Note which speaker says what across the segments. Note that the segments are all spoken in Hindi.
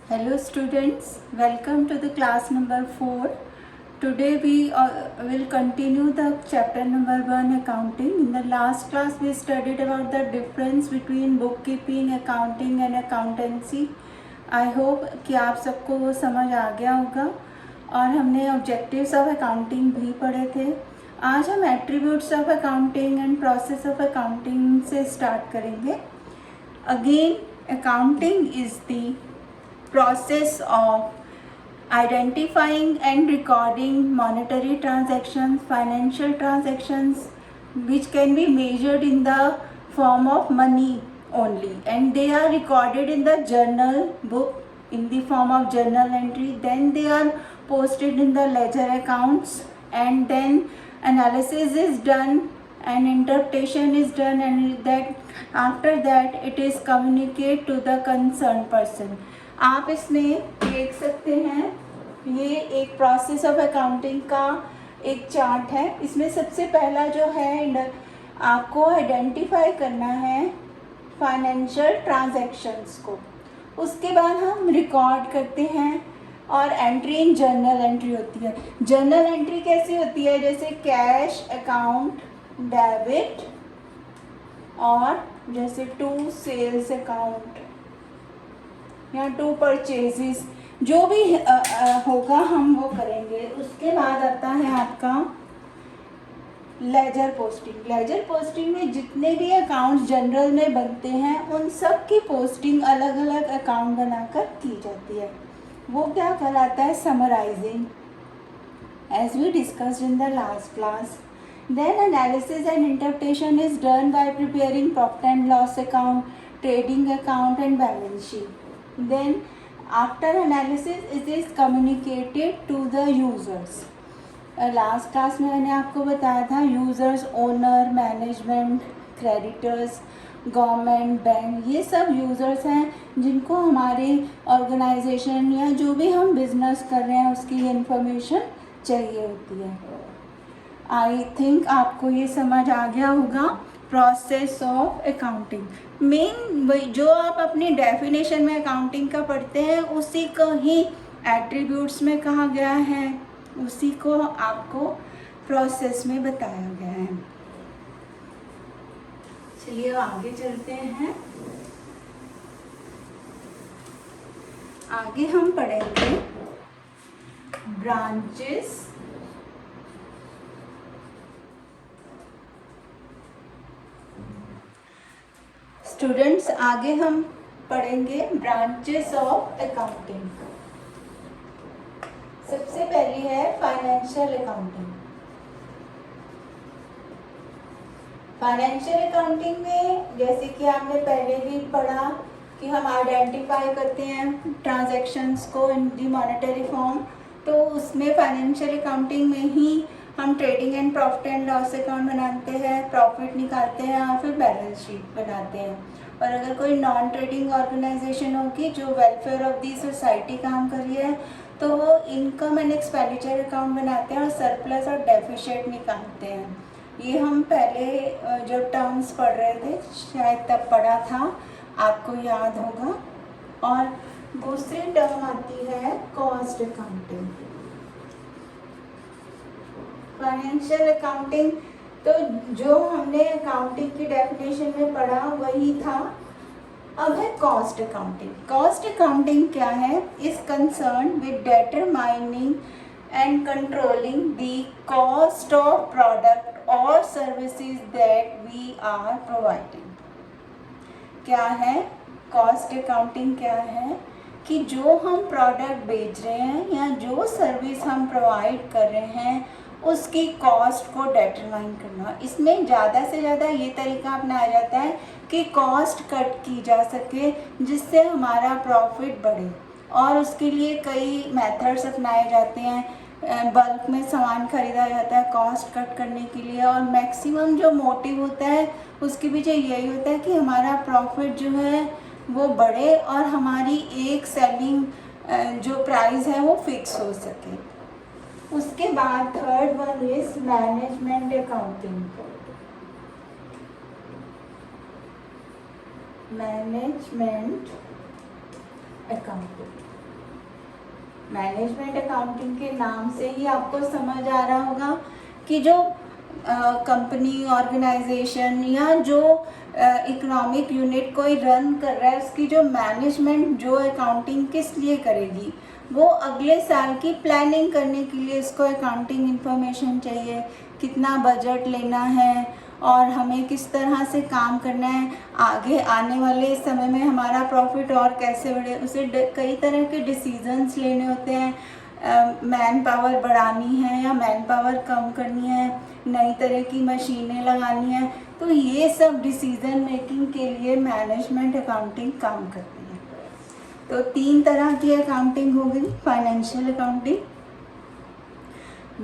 Speaker 1: Hello students, welcome to the class number 4. Today we will continue the chapter number 1 accounting. In the last class we studied about the difference between bookkeeping, accounting and accountancy. I hope कि आप सबको वो समझ आ गया होगा और हमने ऑब्जेक्टिव्स ऑफ अकाउंटिंग भी पढ़े थे. आज हम attributes of accounting and process of accounting से स्टार्ट करेंगे. Again accounting is the process of identifying and recording monetary transactions, financial transactions which can be measured in the form of money only, and they are recorded in the journal book in the form of journal entry. Then they are posted in the ledger accounts, and then analysis is done and interpretation is done, and that after that it is communicated to the concerned person. आप इसमें देख सकते हैं, ये एक प्रोसेस ऑफ अकाउंटिंग का एक चार्ट है. इसमें सबसे पहला जो है आपको आइडेंटिफाई करना है फाइनेंशियल ट्रांजैक्शंस को. उसके बाद हम रिकॉर्ड करते हैं और एंट्री इन जर्नल एंट्री होती है. जर्नल एंट्री कैसी होती है? जैसे कैश अकाउंट, डेबिट, और जैसे टू सेल्स अकाउंट या टू परचेजेस, जो भी होगा हम वो करेंगे. उसके बाद आता है आपका लेजर पोस्टिंग. लेजर पोस्टिंग में जितने भी अकाउंट्स जनरल में बनते हैं उन सब की पोस्टिंग अलग अलग अकाउंट बनाकर की जाती है. वो क्या कहलाता है? Summarising, as we discussed in the last class. Then analysis and interpretation is done by preparing profit and loss account, trading account and balance sheet. Then after analysis it is communicated to the users. Last class में मैंने आपको बताया था users, owner, management, creditors, government, bank, ये सब यूज़र्स हैं जिनको हमारे ऑर्गेनाइजेशन या जो भी हम बिजनेस कर रहे हैं उसकी इंफॉर्मेशन चाहिए होती है. आई थिंक आपको ये समझ आ गया होगा प्रोसेस ऑफ अकाउंटिंग. मेन जो आप अपनी डेफिनेशन में अकाउंटिंग का पढ़ते हैं उसी को ही एट्रीब्यूट्स में कहा गया है, उसी को आपको प्रोसेस में बताया गया है. चलिए आगे चलते हैं. आगे हम पढ़ेंगे ब्रांचेस स्टूडेंट्स. आगे हम पढ़ेंगे ब्रांचेस ऑफ अकाउंटिंग. सबसे पहली है फाइनेंशियल अकाउंटिंग. फाइनेंशियल अकाउंटिंग में जैसे कि आपने पहले भी पढ़ा कि हम आइडेंटिफाई करते हैं ट्रांजैक्शंस को इन दी मॉनेटरी फॉर्म, तो उसमें फाइनेंशियल अकाउंटिंग में ही हम trading and profit and loss account बनाते हैं, प्रॉफिट निकालते हैं और फिर बैलेंस शीट बनाते हैं. और अगर कोई नॉन ट्रेडिंग ऑर्गेनाइजेशन होगी जो वेलफेयर ऑफ दी सोसाइटी काम कर रही है तो वो इनकम एंड एक्सपेंडिचर अकाउंट बनाते हैं और सरप्लस और डेफिशिएट निकालते हैं. ये हम पहले जब टर्म्स पढ़ रहे थे शायद तब पढ़ा था, आपको याद होगा. और दूसरी टर्म आती है कॉस्ट अकाउंटिंग. फाइनेंशियल अकाउंटिंग तो जो हमने अकाउंटिंग की डेफिनेशन में पढ़ा वही था. अब है कॉस्ट अकाउंटिंग. कॉस्ट अकाउंटिंग क्या है? Is concern with determining and controlling the cost of product और services that we are providing. क्या है कॉस्ट अकाउंटिंग? क्या है कि जो हम प्रोडक्ट बेच रहे हैं या जो सर्विस हम प्रोवाइड कर रहे हैं उसकी कॉस्ट को डिटरमाइन करना. इसमें ज़्यादा से ज़्यादा ये तरीका अपनाया जाता है कि कॉस्ट कट की जा सके जिससे हमारा प्रॉफिट बढ़े, और उसके लिए कई मेथड्स अपनाए जाते हैं. बल्क में सामान खरीदा जाता है कॉस्ट कट करने के लिए, और मैक्सिमम जो मोटिव होता है उसके पीछे यही होता है कि हमारा प्रॉफिट जो है वो बढ़े और हमारी एक सेलिंग जो प्राइस है वो फिक्स हो सके. उसके बाद third one is management accounting. Management accounting management accounting के नाम से ही आपको समझ आ रहा होगा कि जो कंपनी, ऑर्गेनाइजेशन या जो इकोनॉमिक यूनिट कोई रन कर रहा है उसकी जो मैनेजमेंट, जो अकाउंटिंग किस लिए करेगी, वो अगले साल की प्लानिंग करने के लिए इसको अकाउंटिंग इंफॉर्मेशन चाहिए, कितना बजट लेना है और हमें किस तरह से काम करना है, आगे आने वाले समय में हमारा प्रॉफिट और कैसे बढ़े, उसे कई तरह के डिसीजंस लेने होते हैं। मैन पावर बढ़ानी है या मैन पावर कम करनी है, नई तरह की मशीनें लगानी है, तो ये सब डिसीजन मेकिंग के लिए मैनेजमेंट अकाउंटिंग काम करती है। तो 3 तरह की अकाउंटिंग होगी। फाइनेंशियल अकाउंटिंग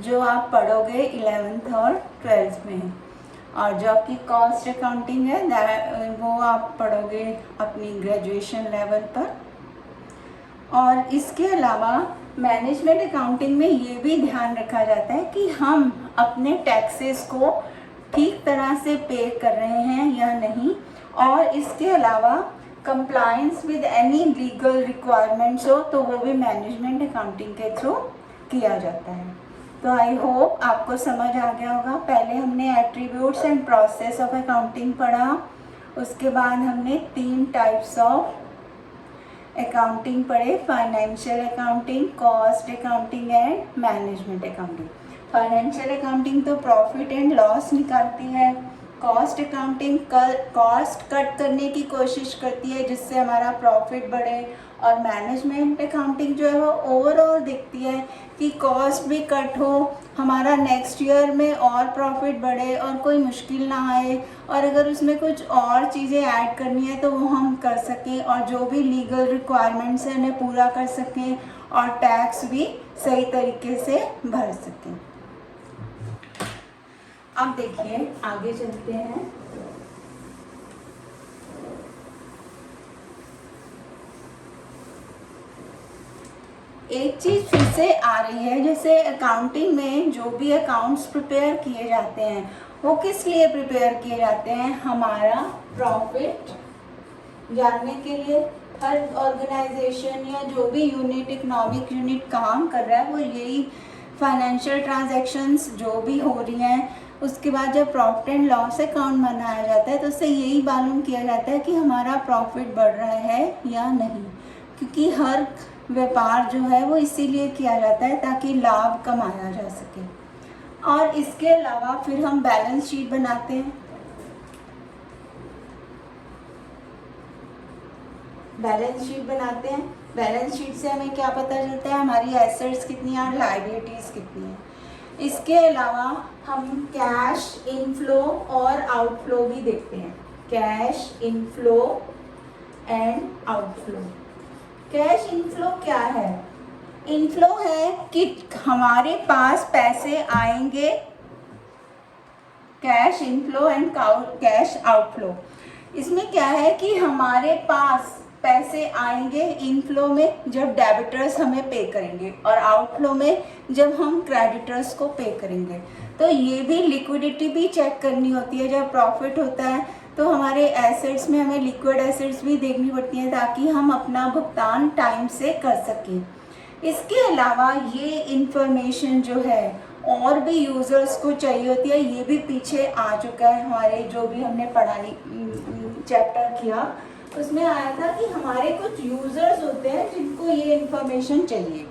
Speaker 1: जो आप पढ़ोगे 11th और 12th में, और जो आपकी कॉस्ट अकाउंटिंग है वो आप पढ़ोगे अपनी ग्रेजुएशन लेवल पर। और इसके अलावा मैनेजमेंट अकाउंटिंग में ये भी ध्यान रखा जाता है कि हम अपने टैक्सेस को ठीक तरह से पे कर रहे हैं या नहीं, और इसके अलावा compliance with any legal requirements हो तो वो भी मैनेजमेंट अकाउंटिंग के थ्रू किया जाता है। तो आई होप आपको समझ आ गया होगा। पहले हमने attributes and process of accounting पढ़ा, उसके बाद हमने 3 टाइप्स ऑफ अकाउंटिंग पढ़े, financial accounting, cost accounting and management accounting. Financial accounting तो प्रॉफिट एंड लॉस निकालती है, कॉस्ट अकाउंटिंग कॉस्ट कट करने की कोशिश करती है जिससे हमारा प्रॉफिट बढ़े, और मैनेजमेंट अकाउंटिंग जो है वो ओवरऑल देखती है कि कॉस्ट भी कट हो, हमारा नेक्स्ट ईयर में और प्रॉफिट बढ़े और कोई मुश्किल ना आए, और अगर उसमें कुछ और चीज़ें ऐड करनी है तो वो हम कर सकें, और जो भी लीगल रिक्वायरमेंट्स हैं उन्हें पूरा कर सकें, और टैक्स भी सही तरीके से भर सकें। अब देखिए आगे चलते हैं। एक चीज़ फिर से आ रही है, जैसे अकाउंटिंग में जो भी अकाउंट्स प्रिपेयर किए जाते हैं वो किस लिए प्रिपेयर किए जाते हैं, हमारा प्रॉफिट जानने के लिए। हर ऑर्गेनाइजेशन या जो भी यूनिट, इकोनॉमिक यूनिट काम कर रहा है वो यही फाइनेंशियल ट्रांजैक्शंस जो भी हो रही हैं, उसके बाद जब प्रॉफिट एंड लॉस अकाउंट बनाया जाता है तो उससे यही मालूम किया जाता है कि हमारा प्रॉफिट बढ़ रहा है या नहीं, क्योंकि हर व्यापार जो है वो इसीलिए किया जाता है ताकि लाभ कमाया जा सके। और इसके अलावा फिर हम बैलेंस शीट बनाते हैं। बैलेंस शीट से हमें क्या पता चलता है, हमारी एसेट्स कितनी हैं और लायबिलिटीज़ कितनी हैं। इसके अलावा हम कैश इनफ्लो और आउटफ्लो भी देखते हैं, cash inflow and outflow. Cash inflow क्या है? इनफ्लो है कि हमारे पास पैसे आएंगे, cash inflow and cash outflow. इसमें क्या है कि हमारे पास पैसे आएंगे इनफ्लो में जब डेबिटर्स हमें पे करेंगे, और आउटफ्लो में जब हम क्रेडिटर्स को पे करेंगे। तो ये भी लिक्विडिटी भी चेक करनी होती है। जब प्रॉफिट होता है तो हमारे एसेट्स में हमें लिक्विड एसेट्स भी देखनी पड़ती हैं ताकि हम अपना भुगतान टाइम से कर सकें। इसके अलावा ये इंफॉर्मेशन जो है और भी यूज़र्स को चाहिए होती है, ये भी पीछे आ चुका है। हमारे जो भी हमने पढ़ाई चैप्टर किया उसमें आया था कि हमारे कुछ यूज़र्स होते हैं जिनको ये इंफॉर्मेशन चाहिए।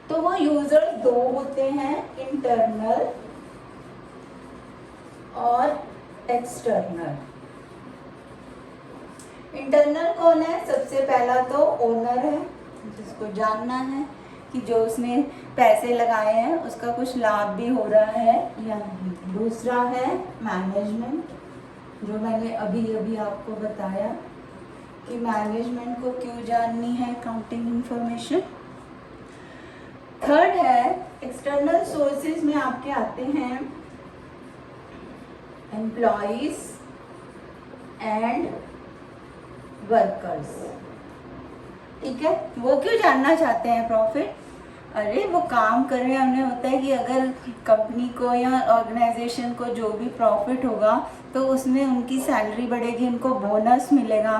Speaker 1: तो वो यूज़र्स 2 होते हैं, इंटरनल और एक्सटर्नल। इंटरनल कौन है? सबसे पहला तो ओनर है, जिसको जानना है कि जो उसने पैसे लगाए हैं उसका कुछ लाभ भी हो रहा है या नहीं। दूसरा है मैनेजमेंट, जो मैंने अभी आपको बताया कि मैनेजमेंट को क्यों जाननी है अकाउंटिंग इंफॉर्मेशन। थर्ड है एक्सटर्नल सोर्सेज में आपके आते हैं एम्प्लॉइज एंड वर्कर्स। ठीक है, वो क्यों जानना चाहते हैं प्रॉफिट? अरे वो काम कर रहे हैं, उन्हें होता है कि अगर कंपनी को या ऑर्गेनाइजेशन को जो भी प्रॉफिट होगा तो उसमें उनकी सैलरी बढ़ेगी, उनको बोनस मिलेगा,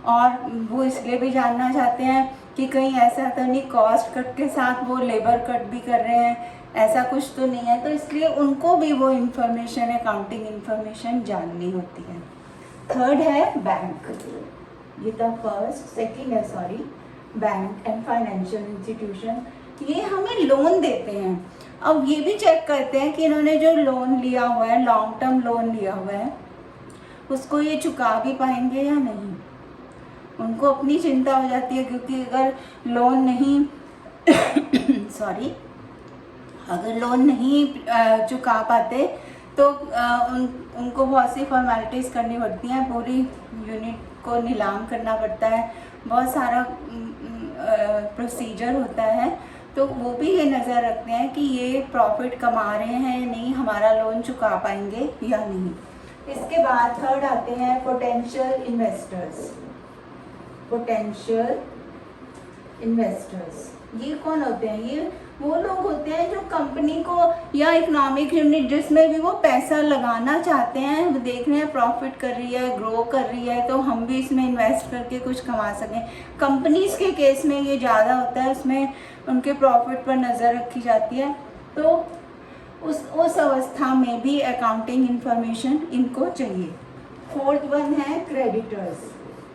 Speaker 1: और वो इसलिए भी जानना चाहते हैं कि कहीं ऐसा तो नहीं कॉस्ट कट के साथ वो लेबर कट भी कर रहे हैं, ऐसा कुछ तो नहीं है, तो इसलिए उनको भी वो इन्फॉर्मेशन, अकाउंटिंग इन्फॉर्मेशन जाननी होती है। थर्ड है बैंक, ये तो फर्स्ट सेकंड है sorry, bank and financial institution, ये हमें लोन देते हैं। अब ये भी चेक करते हैं कि इन्होंने जो लोन लिया हुआ है, लॉन्ग टर्म लोन लिया हुआ है, उसको ये चुका भी पाएंगे या नहीं। उनको अपनी चिंता हो जाती है, क्योंकि अगर लोन नहीं सॉरी अगर लोन नहीं चुका पाते तो उनको बहुत सी फॉर्मेलिटीज़ करनी पड़ती हैं, पूरी यूनिट को नीलाम करना पड़ता है, बहुत सारा प्रोसीजर होता है। तो वो भी ये नज़र रखते हैं कि ये प्रॉफिट कमा रहे हैं या नहीं, हमारा लोन चुका पाएंगे या नहीं। इसके बाद थर्ड आते हैं पोटेंशियल इन्वेस्टर्स। पोटेंशियल इन्वेस्टर्स ये कौन होते हैं? ये वो लोग होते हैं जो कंपनी को या इकोनॉमिक यूनिट जिसमें भी वो पैसा लगाना चाहते हैं, वो देख रहे हैं प्रॉफिट कर रही है, ग्रो कर रही है, तो हम भी इसमें इन्वेस्ट करके कुछ कमा सकें। कंपनीज के केस में ये ज़्यादा होता है, उसमें उनके प्रॉफिट पर नज़र रखी जाती है, तो उस अवस्था में भी अकाउंटिंग इंफॉर्मेशन इनको चाहिए। फोर्थ वन है क्रेडिटर्स।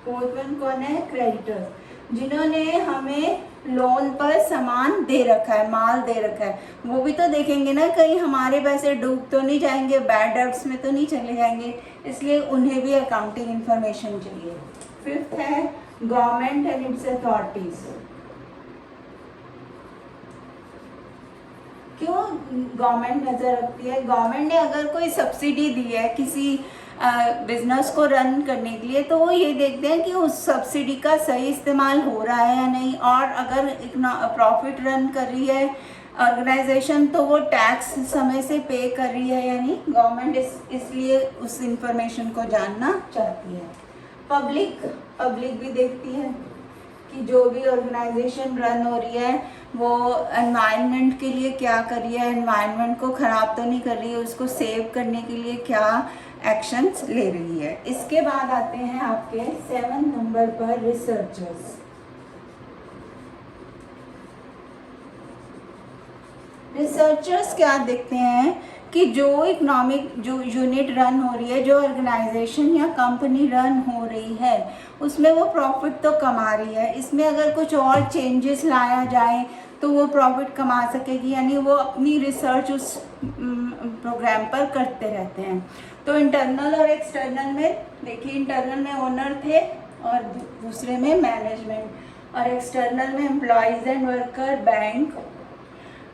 Speaker 1: फोर्थ वन कौन है? क्रेडिटर्स, जिन्होंने हमें लोन पर सामान दे रखा है, माल दे रखा है। वो भी तो देखेंगे ना, कहीं हमारे पैसे डूब तो नहीं जाएंगे, बैड डेब्ट्स में तो नहीं चले जाएंगे, इसलिए उन्हें भी अकाउंटिंग इंफॉर्मेशन चाहिए। फिफ्थ है गवर्नमेंट एंड इट्स अथॉरिटीज। क्यों गवर्नमेंट नज़र रखती है? गवर्नमेंट ने अगर कोई सब्सिडी दी है किसी बिजनेस को रन करने के लिए, तो वो ये देखते हैं कि उस सब्सिडी का सही इस्तेमाल हो रहा है या नहीं, और अगर प्रॉफिट रन कर रही है ऑर्गेनाइजेशन तो वो टैक्स समय से पे कर रही है या नहीं। गवर्नमेंट इसलिए उस इंफॉर्मेशन को जानना चाहती है। पब्लिक भी देखती है कि जो भी ऑर्गेनाइजेशन रन हो रही है वो एनवायरनमेंट के लिए क्या कर रही है, एनवायरनमेंट को ख़राब तो नहीं कर रही है, उसको सेव करने के लिए क्या एक्शंस ले रही है। इसके बाद आते हैं आपके 7 नंबर पर रिसर्चर्स। रिसर्चर्स क्या देखते हैं कि जो इकोनॉमिक जो यूनिट रन हो रही है, जो ऑर्गेनाइजेशन या कंपनी रन हो रही है, उसमें वो प्रॉफिट तो कमा रही है, इसमें अगर कुछ और चेंजेस लाया जाए तो वो प्रॉफिट कमा सकेगी, यानी वो अपनी रिसर्च उस प्रोग्राम पर करते रहते हैं। तो इंटरनल और एक्सटर्नल में देखिए, इंटरनल में ओनर थे और दूसरे में मैनेजमेंट, और एक्सटर्नल में employees and worker, bank,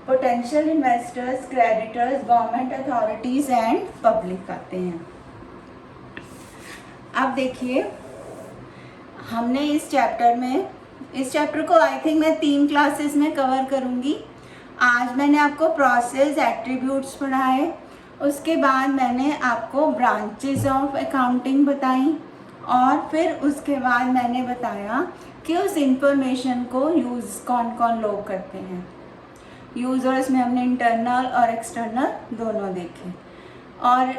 Speaker 1: potential investors, creditors, government authorities and public आते हैं। अब देखिए, हमने इस चैप्टर को आई थिंक मैं 3 क्लासेस में कवर करूँगी। आज मैंने आपको प्रोसेस, एट्रीब्यूट्स पढ़ाए, उसके बाद मैंने आपको ब्रांचेस ऑफ अकाउंटिंग बताई, और फिर उसके बाद मैंने बताया कि उस इंफॉर्मेशन को यूज़ कौन कौन लोग करते हैं। यूज़र्स में हमने इंटरनल और एक्सटर्नल दोनों देखे। और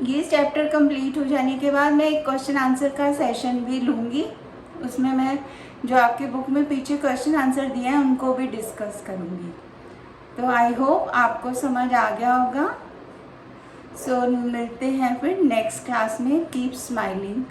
Speaker 1: ये चैप्टर कंप्लीट हो जाने के बाद मैं एक क्वेश्चन आंसर का सेशन भी लूँगी, उसमें मैं जो आपके बुक में पीछे क्वेश्चन आंसर दिए हैं उनको भी डिस्कस करूँगी। तो आई होप आपको समझ आ गया होगा। सो मिलते हैं फिर नेक्स्ट क्लास में। Keep smiling.